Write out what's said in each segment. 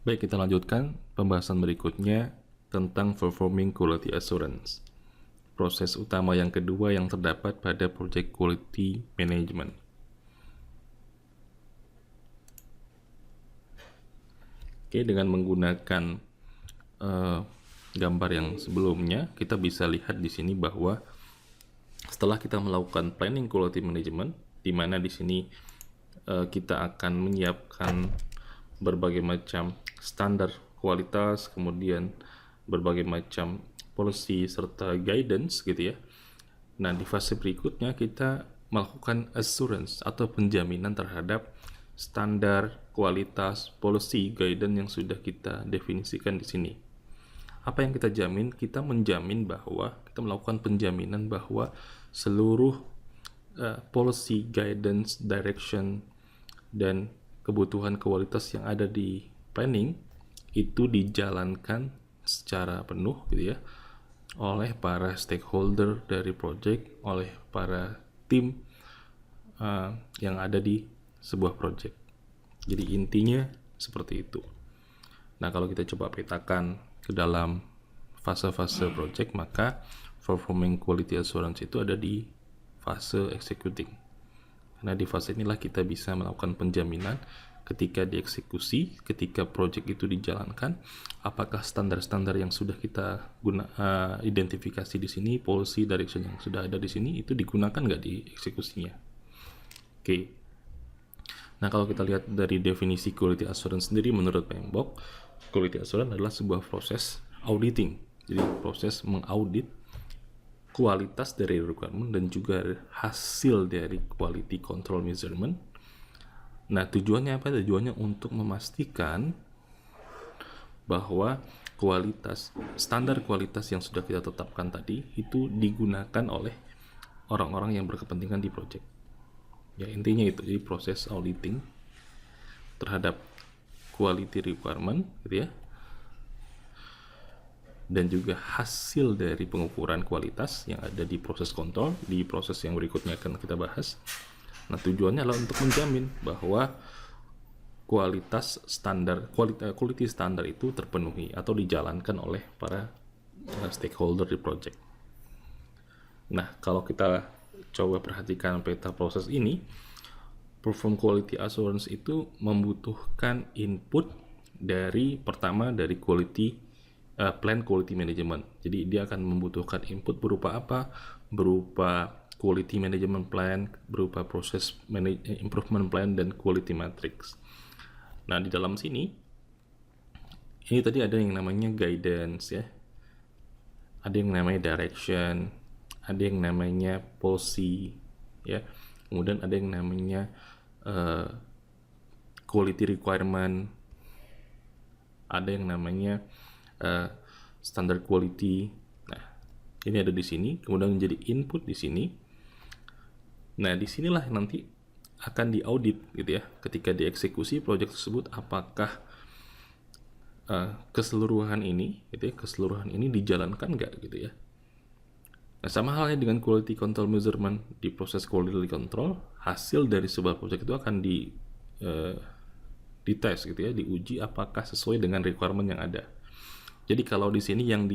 Baik, kita lanjutkan pembahasan berikutnya tentang performing quality assurance. Proses utama yang kedua yang terdapat pada project quality management. Oke, dengan menggunakan gambar yang sebelumnya, kita bisa lihat di sini bahwa setelah kita melakukan planning quality management, di mana di sini kita akan menyiapkan berbagai macam standar kualitas, kemudian berbagai macam policy serta guidance gitu ya. Nah, di fase berikutnya kita melakukan assurance atau penjaminan terhadap standar kualitas, policy, guidance yang sudah kita definisikan di sini. Apa yang kita jamin? Kita menjamin bahwa kita melakukan penjaminan bahwa seluruh policy, guidance, direction, dan kebutuhan kualitas yang ada di planning itu dijalankan secara penuh gitu ya oleh para stakeholder dari project, oleh para tim yang ada di sebuah project. Jadi intinya seperti itu. Nah, kalau kita coba petakan ke dalam fase-fase project, maka performing quality assurance itu ada di fase executing. Karena di fase inilah kita bisa melakukan penjaminan ketika dieksekusi, ketika project itu dijalankan, apakah standar-standar yang sudah kita identifikasi di sini, policy, direction yang sudah ada di sini, itu digunakan nggak di eksekusinya. Oke. Nah, kalau kita lihat dari definisi quality assurance sendiri menurut PMBOK, quality assurance adalah sebuah proses auditing. Jadi proses mengaudit kualitas dari requirement dan juga hasil dari quality control measurement. Nah, tujuannya apa? Tujuannya untuk memastikan bahwa standar kualitas yang sudah kita tetapkan tadi itu digunakan oleh orang-orang yang berkepentingan di project. Ya, intinya itu. Jadi proses auditing terhadap quality requirement gitu ya, dan juga hasil dari pengukuran kualitas yang ada di proses kontrol di proses yang berikutnya akan kita bahas. Nah, tujuannya adalah untuk menjamin bahwa kualitas standar quality standar itu terpenuhi atau dijalankan oleh para stakeholder di project. Nah, kalau kita coba perhatikan peta proses ini, perform quality assurance itu membutuhkan input dari pertama dari plan quality management. Jadi dia akan membutuhkan input berupa apa? Berupa quality management plan, berupa proses improvement plan, dan quality matrix. Nah, di dalam sini ini tadi ada yang namanya guidance ya, ada yang namanya direction, ada yang namanya policy ya, kemudian ada yang namanya quality requirement, ada yang namanya standard quality. Nah, ini ada di sini, kemudian menjadi input di sini. Nah, disinilah nanti akan diaudit gitu ya, ketika dieksekusi project tersebut, apakah keseluruhan ini dijalankan nggak gitu ya. Nah, sama halnya dengan quality control measurement. Di proses quality control, hasil dari sebuah project itu akan dites gitu ya, diuji apakah sesuai dengan requirement yang ada. Jadi kalau di sini yang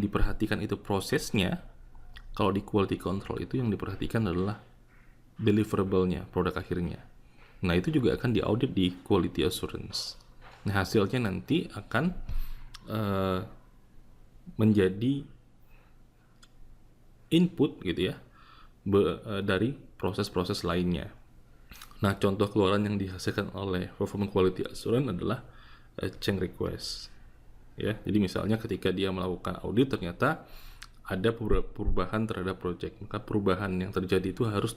diperhatikan itu prosesnya, kalau di quality control itu yang diperhatikan adalah deliverable-nya, produk akhirnya. Nah, itu juga akan diaudit di quality assurance. Nah, hasilnya nanti akan menjadi input gitu ya dari proses-proses lainnya. Nah, contoh keluaran yang dihasilkan oleh performance quality assurance adalah change request. Ya, jadi misalnya ketika dia melakukan audit ternyata ada perubahan terhadap project, maka perubahan yang terjadi itu harus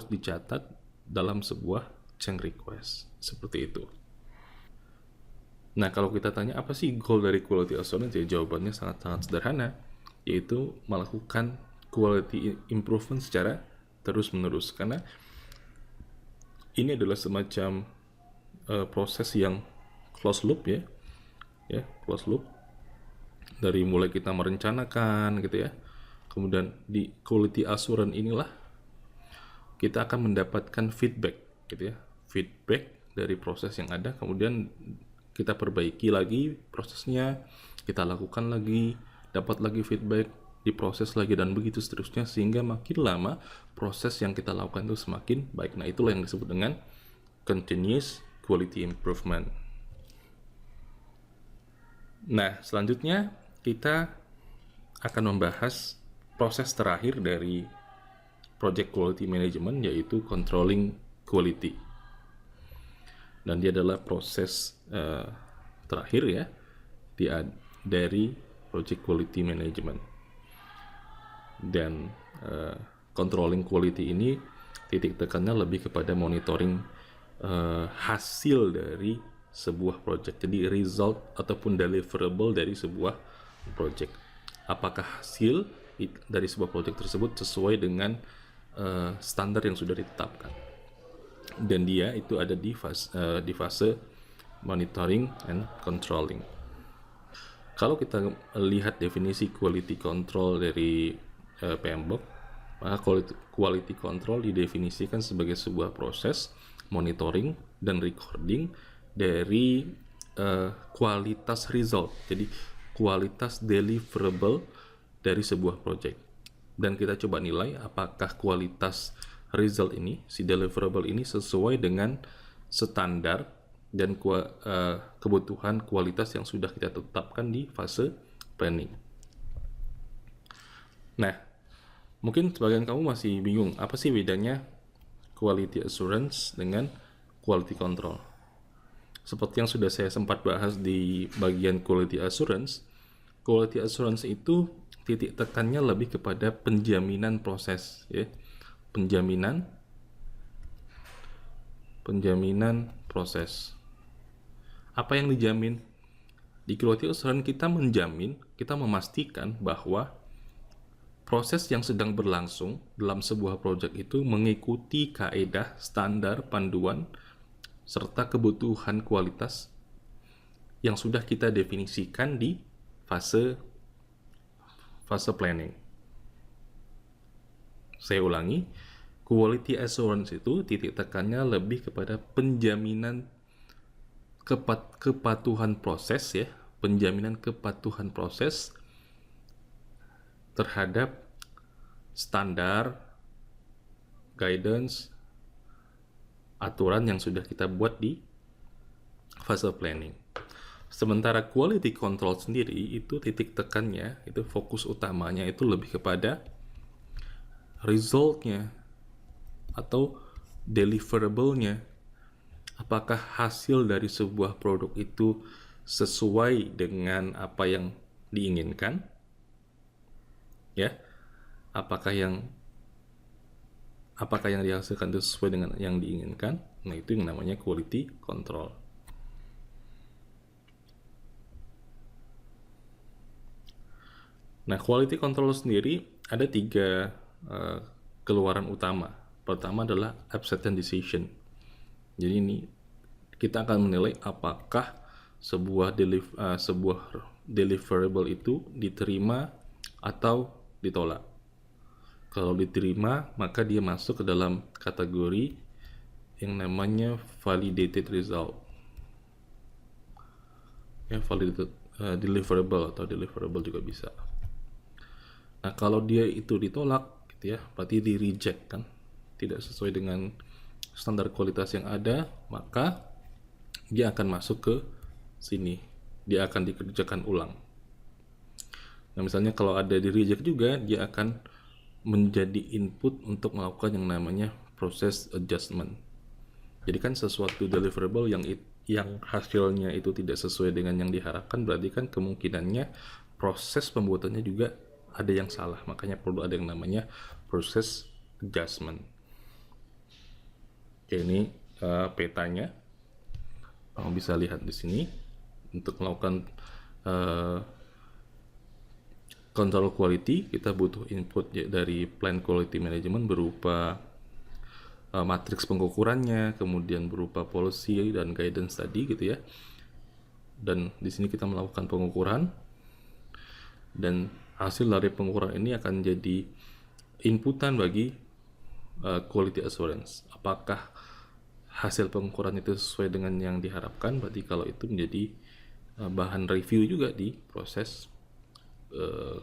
dicatat dalam sebuah change request seperti itu. Nah, kalau kita tanya apa sih goal dari quality assurance, ya jawabannya sangat-sangat sederhana, yaitu melakukan quality improvement secara terus-menerus, karena ini adalah semacam proses yang closed loop ya, closed loop. Dari mulai kita merencanakan gitu ya, kemudian di quality assurance inilah kita akan mendapatkan feedback gitu ya, feedback dari proses yang ada, kemudian kita perbaiki lagi prosesnya, kita lakukan lagi, dapat lagi feedback, diproses lagi, dan begitu seterusnya, sehingga makin lama proses yang kita lakukan itu semakin baik. Nah, itulah yang disebut dengan continuous quality improvement. Nah, selanjutnya kita akan membahas proses terakhir dari project quality management, yaitu controlling quality. Dan dia adalah proses terakhir ya dari project quality management. Dan controlling quality ini titik tekannya lebih kepada monitoring hasil dari sebuah project. Jadi result ataupun deliverable dari sebuah project. Apakah hasil dari sebuah project tersebut sesuai dengan standar yang sudah ditetapkan. Dan dia itu ada di fase monitoring and controlling. Kalau kita lihat definisi quality control dari PMBOK, maka quality control didefinisikan sebagai sebuah proses monitoring dan recording dari kualitas result. Jadi kualitas deliverable dari sebuah project. Dan kita coba nilai apakah kualitas result ini, si deliverable ini sesuai dengan standar dan kebutuhan kualitas yang sudah kita tetapkan di fase planning. Nah, mungkin sebagian kamu masih bingung, apa sih bedanya quality assurance dengan quality control? Seperti yang sudah saya sempat bahas di bagian quality assurance itu titik tekannya lebih kepada penjaminan proses, ya. Penjaminan proses. Apa yang dijamin? Di quality assurance kita memastikan bahwa proses yang sedang berlangsung dalam sebuah project itu mengikuti kaedah, standar, panduan, serta kebutuhan kualitas yang sudah kita definisikan di fase planning. Saya ulangi, quality assurance itu titik tekannya lebih kepada penjaminan kepatuhan proses, ya, penjaminan kepatuhan proses terhadap standar, guidance, aturan yang sudah kita buat di fase planning. Sementara quality control sendiri itu titik tekannya, itu fokus utamanya itu lebih kepada resultnya atau deliverable-nya. Apakah hasil dari sebuah produk itu sesuai dengan apa yang diinginkan? Ya, apakah yang dihasilkan itu sesuai dengan yang diinginkan? Nah, itu yang namanya quality control. Nah, quality control sendiri ada 3 keluaran utama. Pertama adalah acceptance decision. Jadi ini kita akan menilai apakah sebuah deliverable itu diterima atau ditolak. Kalau diterima, maka dia masuk ke dalam kategori yang namanya validated result. Ya, validated deliverable atau deliverable juga bisa. Nah, kalau dia itu ditolak, gitu ya, berarti di reject kan, tidak sesuai dengan standar kualitas yang ada, maka dia akan masuk ke sini, dia akan dikerjakan ulang. Nah, misalnya kalau ada di reject juga, dia akan menjadi input untuk melakukan yang namanya process adjustment. Jadi kan sesuatu deliverable yang hasilnya itu tidak sesuai dengan yang diharapkan, berarti kan kemungkinannya proses pembuatannya juga ada yang salah, makanya perlu ada yang namanya process adjustment. Oke, ini petanya, kamu bisa lihat di sini. Untuk melakukan control quality, kita butuh input dari plan quality management berupa matriks pengukurannya, kemudian berupa policy dan guidance tadi, gitu ya. Dan di sini kita melakukan pengukuran, dan hasil dari pengukuran ini akan jadi inputan bagi quality assurance. Apakah hasil pengukuran itu sesuai dengan yang diharapkan, berarti kalau itu menjadi bahan review juga di proses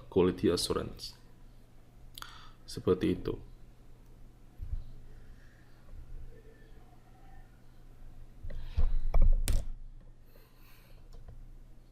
quality assurance. Seperti itu.